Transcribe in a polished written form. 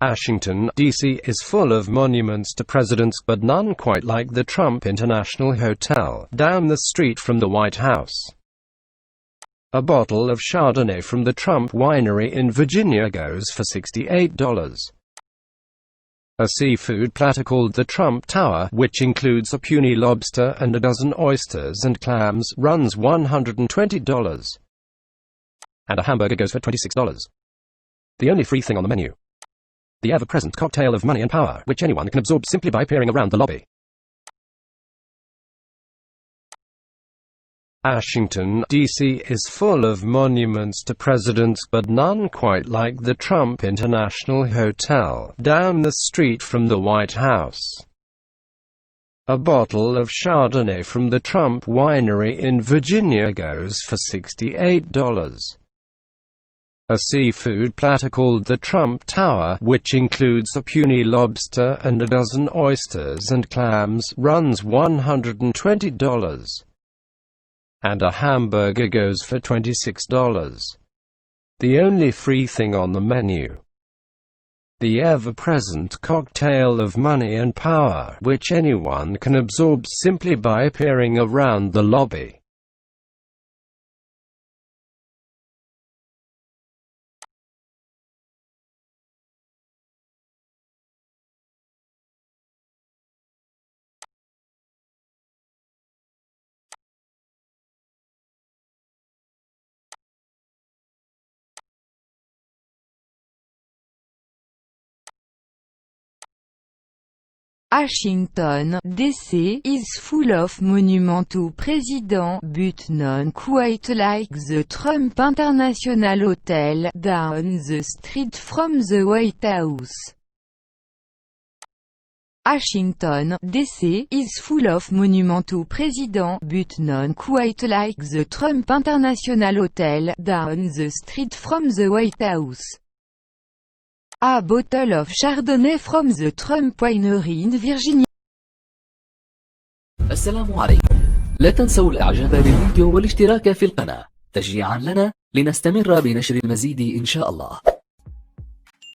Washington, D.C. is full of monuments to presidents, but none quite like the Trump International Hotel, down the street from the White House. A bottle of Chardonnay from the Trump Winery in Virginia goes for $68. A seafood platter called the Trump Tower, which includes a puny lobster and a dozen oysters and clams, runs $120. And a hamburger goes for $26. The only free thing on the menu: the ever-present cocktail of money and power, which anyone can absorb simply by peering around the lobby. Washington, D.C. is full of monuments to presidents, but none quite like the Trump International Hotel, down the street from the White House. A bottle of Chardonnay from the Trump Winery in Virginia goes for $68. A seafood platter called the Trump Tower, which includes a puny lobster and a dozen oysters and clams, runs $120. And a hamburger goes for $26. The only free thing on the menu: the ever-present cocktail of money and power, which anyone can absorb simply by peering around the lobby. Washington, D.C. is full of monument to president, but none quite like the Trump International Hotel, down the street from the White House. Washington, D.C. is full of monument to president, but none quite like the Trump International Hotel, down the street from the White House. A bottle of Chardonnay from the Trump Winery in Virginia. السلام عليكم. لا تنسوا الاعجاب بالفيديو والاشتراك في القناة تشجيعا لنا لنستمر بنشر المزيد إن شاء الله.